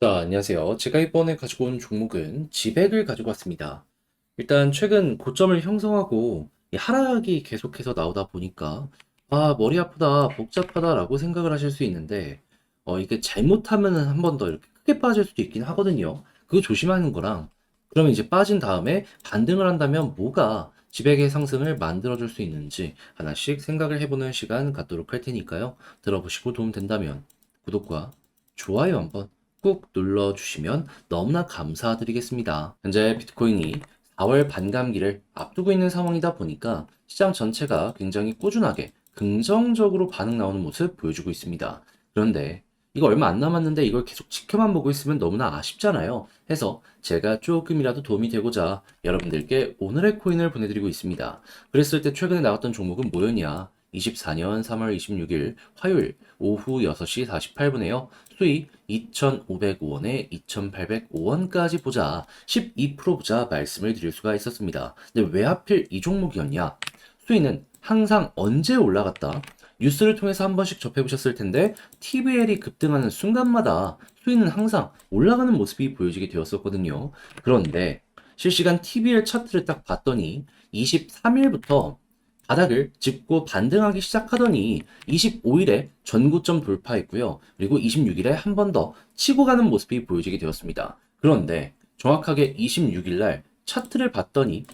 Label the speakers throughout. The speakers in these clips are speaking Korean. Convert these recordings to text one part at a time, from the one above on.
Speaker 1: 자, 안녕하세요. 제가 이번에 가지고 온 종목은 지백을 가지고 왔습니다. 일단 최근 고점을 형성하고 이 하락이 계속해서 나오다 보니까 머리 아프다, 복잡하다라고 생각을 하실 수 있는데 이게 잘못하면은 한 번 더 이렇게 크게 빠질 수도 있긴 하거든요. 그거 조심하는 거랑 그러면 이제 빠진 다음에 반등을 한다면 뭐가 지백의 상승을 만들어줄 수 있는지 하나씩 생각을 해보는 시간 갖도록 할 테니까요. 들어보시고 도움 된다면 구독과 좋아요 한번 꾹 눌러주시면 너무나 감사드리겠습니다. 현재 비트코인이 4월 반감기를 앞두고 있는 상황이다 보니까 시장 전체가 굉장히 꾸준하게 긍정적으로 반응 나오는 모습 보여주고 있습니다. 그런데 이거 얼마 안 남았는데 이걸 계속 지켜만 보고 있으면 너무나 아쉽잖아요. 해서 제가 조금이라도 도움이 되고자 여러분들께 오늘의 코인을 보내드리고 있습니다. 그랬을 때 최근에 나왔던 종목은 뭐였냐? 24년 3월 26일 화요일 오후 6시 48분에요. 수익 2,505원에 2,805원까지 보자. 12% 보자 말씀을 드릴 수가 있었습니다. 근데 왜 하필 이 종목이었냐? 수익은 항상 언제 올라갔다? 뉴스를 통해서 한 번씩 접해보셨을 텐데 TVL이 급등하는 순간마다 수익은 항상 올라가는 모습이 보여지게 되었었거든요. 그런데 실시간 TVL 차트를 딱 봤더니 23일부터 바닥을 짚고 반등하기 시작하더니 25일에 전고점 돌파했고요. 그리고 26일에 한 번 더 치고 가는 모습이 보여지게 되었습니다. 그런데 정확하게 26일 날 차트를 봤더니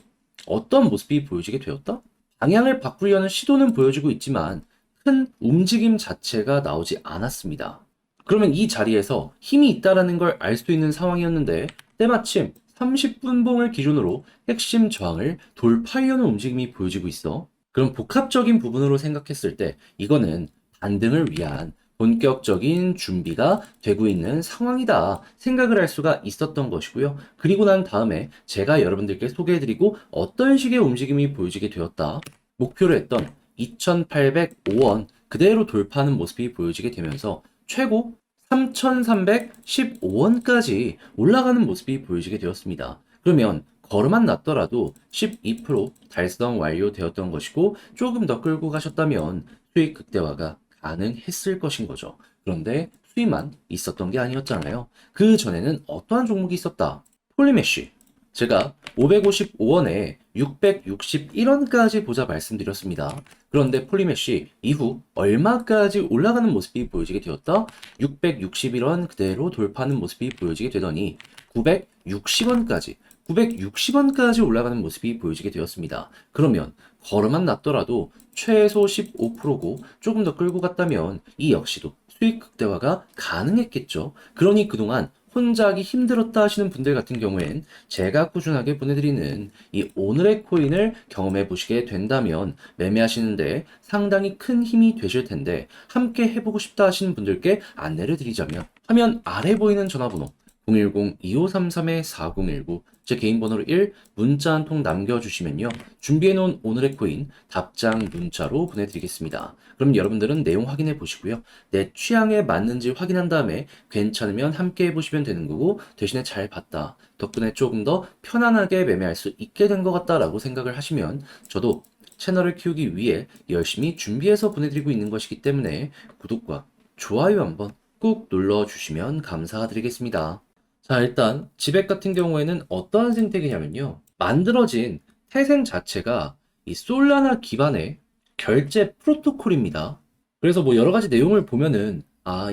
Speaker 1: 어떤 모습이 보여지게 되었다? 방향을 바꾸려는 시도는 보여주고 있지만 큰 움직임 자체가 나오지 않았습니다. 그러면 이 자리에서 힘이 있다라는 걸 알 수 있는 상황이었는데 때마침 30분봉을 기준으로 핵심 저항을 돌파하려는 움직임이 보여지고 있어. 그럼 복합적인 부분으로 생각했을 때 이거는 반등을 위한 본격적인 준비가 되고 있는 상황이다 생각을 할 수가 있었던 것이고요. 그리고 난 다음에 제가 여러분들께 소개해드리고 어떤 식의 움직임이 보여지게 되었다. 목표로 했던 2,805원 그대로 돌파하는 모습이 보여지게 되면서 최고 3,315원까지 올라가는 모습이 보여지게 되었습니다. 그러면 걸음만 났더라도 12% 달성 완료되었던 것이고 조금 더 끌고 가셨다면 수익 극대화가 가능했을 것인 거죠. 그런데 수익만 있었던 게 아니었잖아요. 그 전에는 어떠한 종목이 있었다? 폴리메쉬. 제가 555원에 661원까지 보자 말씀드렸습니다. 그런데 폴리메쉬 이후 얼마까지 올라가는 모습이 보여지게 되었다? 661원 그대로 돌파하는 모습이 보여지게 되더니 960원까지 960원까지 올라가는 모습이 보여지게 되었습니다. 그러면 걸음만 났더라도 최소 15%고 조금 더 끌고 갔다면 이 역시도 수익 극대화가 가능했겠죠. 그러니 그동안 혼자 하기 힘들었다 하시는 분들 같은 경우엔 제가 꾸준하게 보내드리는 이 오늘의 코인을 경험해 보시게 된다면 매매하시는데 상당히 큰 힘이 되실 텐데 함께 해보고 싶다 하시는 분들께 안내를 드리자면 화면 아래 보이는 전화번호 010-2533-4019 제 개인 번호로 1 문자 한 통 남겨주시면요. 준비해놓은 오늘의 코인 답장 문자로 보내드리겠습니다. 그럼 여러분들은 내용 확인해 보시고요. 내 취향에 맞는지 확인한 다음에 괜찮으면 함께 해보시면 되는 거고 대신에 잘 봤다. 덕분에 조금 더 편안하게 매매할 수 있게 된 것 같다라고 생각을 하시면 저도 채널을 키우기 위해 열심히 준비해서 보내드리고 있는 것이기 때문에 구독과 좋아요 한번 꾹 눌러주시면 감사드리겠습니다. 자, 일단 지백 같은 경우에는 어떠한 생태계냐면요. 만들어진 태생 자체가 이 솔라나 기반의 결제 프로토콜입니다. 그래서 뭐 여러 가지 내용을 보면은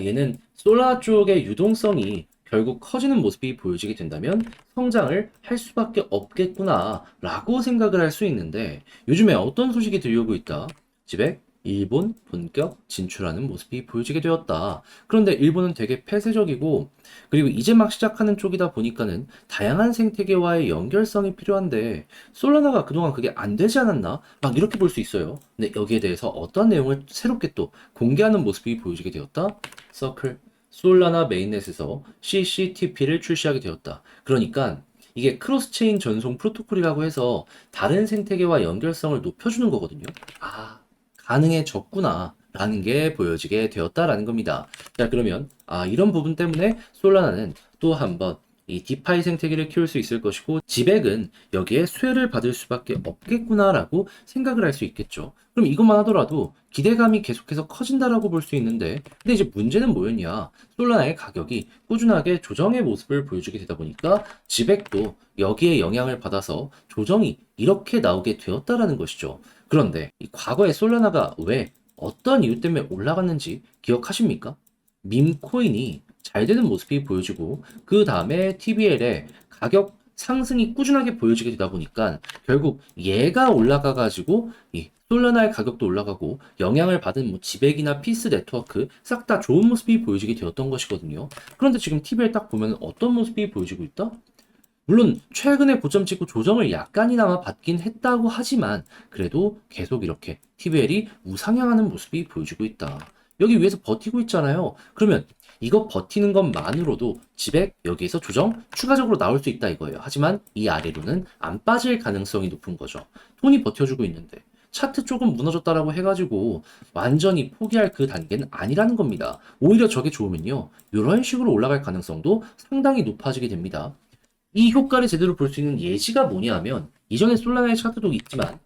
Speaker 1: 얘는 솔라 쪽의 유동성이 결국 커지는 모습이 보여지게 된다면 성장을 할 수밖에 없겠구나 라고 생각을 할 수 있는데 요즘에 어떤 소식이 들려오고 있다. 지백 일본 본격 진출하는 모습이 보여지게 되었다. 그런데 일본은 되게 폐쇄적이고 그리고 이제 막 시작하는 쪽이다 보니까는 다양한 생태계와의 연결성이 필요한데 솔라나가 그동안 그게 안 되지 않았나? 막 이렇게 볼 수 있어요. 근데 여기에 대해서 어떤 내용을 새롭게 또 공개하는 모습이 보여지게 되었다. 서클 솔라나 메인넷에서 CCTP를 출시하게 되었다. 그러니까 이게 크로스체인 전송 프로토콜이라고 해서 다른 생태계와 연결성을 높여주는 거거든요. 가능해졌구나. 라는 게 보여지게 되었다라는 겁니다. 자, 그러면 이런 부분 때문에 솔라나는 또 한번 이 디파이 생태계를 키울 수 있을 것이고 지백은 여기에 수혜를 받을 수밖에 없겠구나라고 생각을 할 수 있겠죠. 그럼 이것만 하더라도 기대감이 계속해서 커진다라고 볼 수 있는데 근데 이제 문제는 뭐였냐? 솔라나의 가격이 꾸준하게 조정의 모습을 보여주게 되다 보니까 지백도 여기에 영향을 받아서 조정이 이렇게 나오게 되었다라는 것이죠. 그런데 이 과거에 솔라나가 왜 어떤 이유 때문에 올라갔는지 기억하십니까? 밈코인이 잘 되는 모습이 보여지고 그 다음에 TBL의 가격 상승이 꾸준하게 보여지게 되다 보니까 결국 얘가 올라가 가지고 이 솔라나의 가격도 올라가고 영향을 받은 뭐 지백이나 피스 네트워크 싹 다 좋은 모습이 보여지게 되었던 것이거든요. 그런데 지금 TBL 딱 보면 어떤 모습이 보여지고 있다? 물론 최근에 고점 찍고 조정을 약간이나마 받긴 했다고 하지만 그래도 계속 이렇게 TBL이 우상향하는 모습이 보여지고 있다. 여기 위에서 버티고 있잖아요. 그러면 이거 버티는 것만으로도 지백 여기에서 조정 추가적으로 나올 수 있다 이거예요. 하지만 이 아래로는 안 빠질 가능성이 높은 거죠. 돈이 버텨주고 있는데 차트 조금 무너졌다라고 해가지고 완전히 포기할 그 단계는 아니라는 겁니다. 오히려 저게 좋으면요. 이런 식으로 올라갈 가능성도 상당히 높아지게 됩니다. 이 효과를 제대로 볼 수 있는 예시가 뭐냐면 이전에 솔라나의 차트도 있지만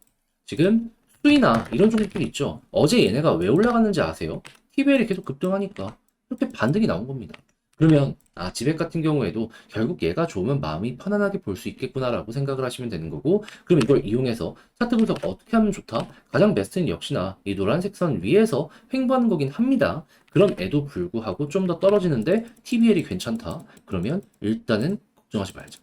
Speaker 1: 지금 수이나 이런 종목들이 있죠. 어제 얘네가 왜 올라갔는지 아세요? TBL이 계속 급등하니까 이렇게 반등이 나온 겁니다. 그러면 지백 같은 경우에도 결국 얘가 좋으면 마음이 편안하게 볼 수 있겠구나라고 생각을 하시면 되는 거고 그럼 이걸 이용해서 차트 분석 어떻게 하면 좋다? 가장 베스트는 역시나 이 노란색 선 위에서 횡보하는 거긴 합니다. 그럼에도 불구하고 좀 더 떨어지는데 TBL이 괜찮다. 그러면 일단은 걱정하지 말자.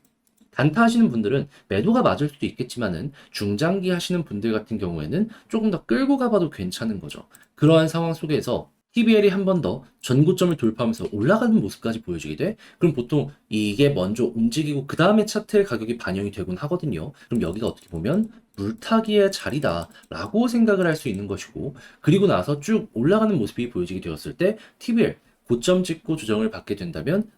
Speaker 1: 단타 하시는 분들은 매도가 맞을 수도 있겠지만은 중장기 하시는 분들 같은 경우에는 조금 더 끌고 가봐도 괜찮은 거죠. 그러한 상황 속에서 TBL이 한 번 더 전고점을 돌파하면서 올라가는 모습까지 보여주게 돼? 그럼 보통 이게 먼저 움직이고 그 다음에 차트의 가격이 반영이 되곤 하거든요. 그럼 여기가 어떻게 보면 물타기의 자리다라고 생각을 할 수 있는 것이고 그리고 나서 쭉 올라가는 모습이 보여지게 되었을 때 TBL 고점 찍고 조정을 받게 된다면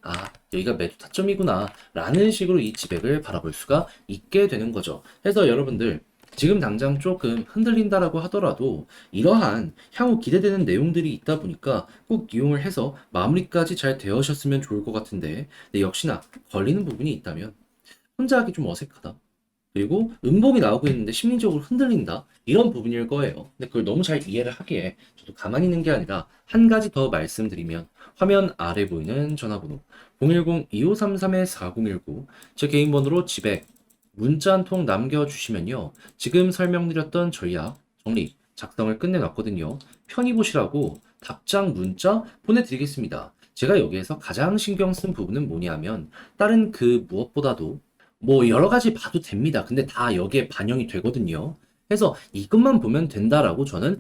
Speaker 1: 여기가 매도 타점이구나 라는 식으로 이 지백을 바라볼 수가 있게 되는 거죠. 그래서 여러분들 지금 당장 조금 흔들린다라고 하더라도 이러한 향후 기대되는 내용들이 있다 보니까 꼭 이용을 해서 마무리까지 잘 되어셨으면 좋을 것 같은데 근데 역시나 걸리는 부분이 있다면 혼자 하기 좀 어색하다. 그리고 음봉이 나오고 있는데 심리적으로 흔들린다. 이런 부분일 거예요. 근데 그걸 너무 잘 이해를 하기에 저도 가만히 있는 게 아니라 한 가지 더 말씀드리면 화면 아래 보이는 전화번호 010-2533-4019 제 개인 번호로 지백 문자 한 통 남겨주시면요. 지금 설명드렸던 전략 정리 작성을 끝내놨거든요. 편히 보시라고 답장 문자 보내드리겠습니다. 제가 여기에서 가장 신경 쓴 부분은 뭐냐면 다른 그 무엇보다도 뭐 여러 가지 봐도 됩니다. 근데 다 여기에 반영이 되거든요. 그래서 이것만 보면 된다라고 저는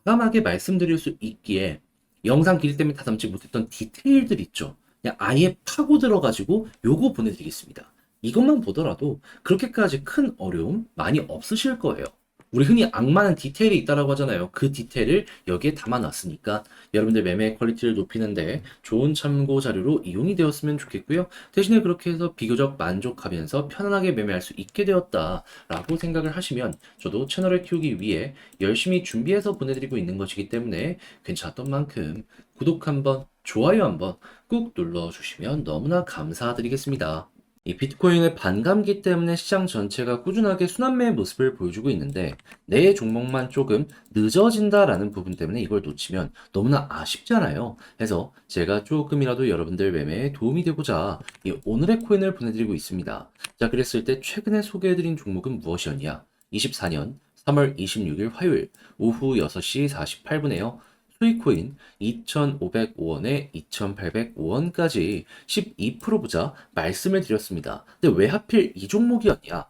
Speaker 1: 과감하게 말씀드릴 수 있기에 영상 길이 때문에 다 담지 못했던 디테일들 있죠. 그냥 아예 파고 들어가지고 요거 보내드리겠습니다. 이것만 보더라도 그렇게까지 큰 어려움 많이 없으실 거예요. 우리 흔히 악마는 디테일이 있다라고 하잖아요. 그 디테일을 여기에 담아놨으니까 여러분들 매매 퀄리티를 높이는데 좋은 참고 자료로 이용이 되었으면 좋겠고요. 대신에 그렇게 해서 비교적 만족하면서 편안하게 매매할 수 있게 되었다라고 생각을 하시면 저도 채널을 키우기 위해 열심히 준비해서 보내드리고 있는 것이기 때문에 괜찮았던 만큼 구독 한번, 좋아요 한번 꾹 눌러주시면 너무나 감사드리겠습니다. 이 비트코인의 반감기 때문에 시장 전체가 꾸준하게 순환매의 모습을 보여주고 있는데 내 종목만 조금 늦어진다라는 부분 때문에 이걸 놓치면 너무나 아쉽잖아요. 그래서 제가 조금이라도 여러분들 매매에 도움이 되고자 이 오늘의 코인을 보내드리고 있습니다. 자, 그랬을 때 최근에 소개해드린 종목은 무엇이었냐? 24년 3월 26일 화요일 오후 6시 48분에요. 수익코인 2,505원에 2,805원까지 12% 보자 말씀을 드렸습니다. 근데 왜 하필 이 종목이었냐?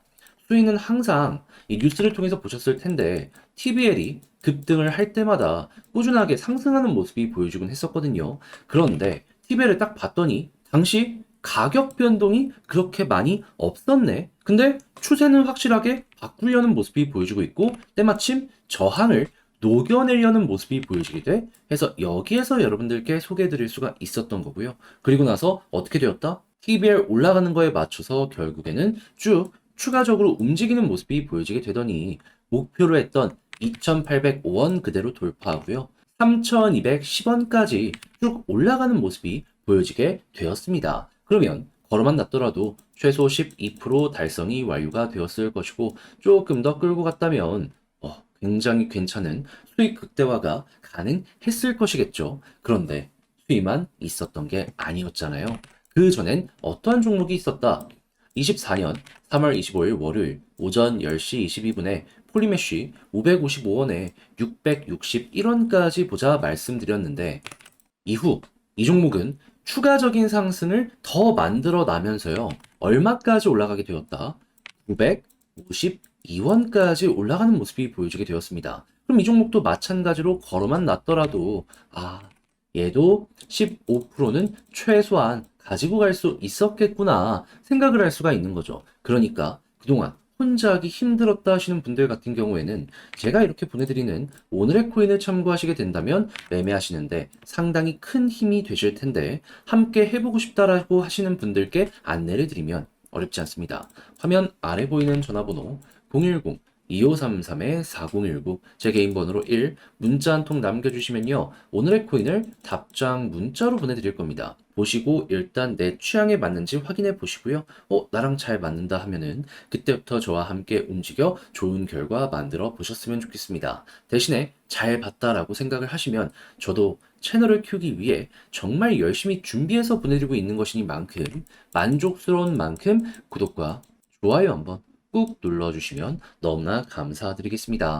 Speaker 1: 수익은 항상 이 뉴스를 통해서 보셨을 텐데 TBL이 급등을 할 때마다 꾸준하게 상승하는 모습이 보여주곤 했었거든요. 그런데 TBL을 딱 봤더니 당시 가격 변동이 그렇게 많이 없었네. 근데 추세는 확실하게 바꾸려는 모습이 보여주고 있고 때마침 저항을 녹여내려는 모습이 보여지게 돼. 해서 여기에서 여러분들께 소개해드릴 수가 있었던 거고요. 그리고 나서 어떻게 되었다? TBL 올라가는 거에 맞춰서 결국에는 쭉 추가적으로 움직이는 모습이 보여지게 되더니 목표로 했던 2,805원 그대로 돌파하고요. 3,210원까지 쭉 올라가는 모습이 보여지게 되었습니다. 그러면 걸어만 놨더라도 최소 12% 달성이 완료가 되었을 것이고 조금 더 끌고 갔다면 굉장히 괜찮은 수익 극대화가 가능했을 것이겠죠. 그런데 수익만 있었던 게 아니었잖아요. 그 전엔 어떠한 종목이 있었다? 24년 3월 25일 월요일 오전 10시 22분에 폴리메쉬 555원에 661원까지 보자 말씀드렸는데 이후 이 종목은 추가적인 상승을 더 만들어 나면서요. 얼마까지 올라가게 되었다? 952원까지 올라가는 모습이 보여지게 되었습니다. 그럼 이 종목도 마찬가지로 걸어만 놨더라도 얘도 15%는 최소한 가지고 갈 수 있었겠구나 생각을 할 수가 있는 거죠. 그러니까 그동안 혼자 하기 힘들었다 하시는 분들 같은 경우에는 제가 이렇게 보내드리는 오늘의 코인을 참고하시게 된다면 매매하시는데 상당히 큰 힘이 되실 텐데 함께 해보고 싶다라고 하시는 분들께 안내를 드리면 어렵지 않습니다. 화면 아래 보이는 전화번호 010-2533-4019 제 개인 번호로 1 문자 한 통 남겨주시면요. 오늘의 코인을 답장 문자로 보내드릴 겁니다. 보시고 일단 내 취향에 맞는지 확인해 보시고요. 나랑 잘 맞는다 하면은 그때부터 저와 함께 움직여 좋은 결과 만들어 보셨으면 좋겠습니다. 대신에 잘 봤다라고 생각을 하시면 저도 채널을 키우기 위해 정말 열심히 준비해서 보내드리고 있는 것이니만큼 만족스러운 만큼 구독과 좋아요 한번 꾹 눌러주시면 너무나 감사드리겠습니다.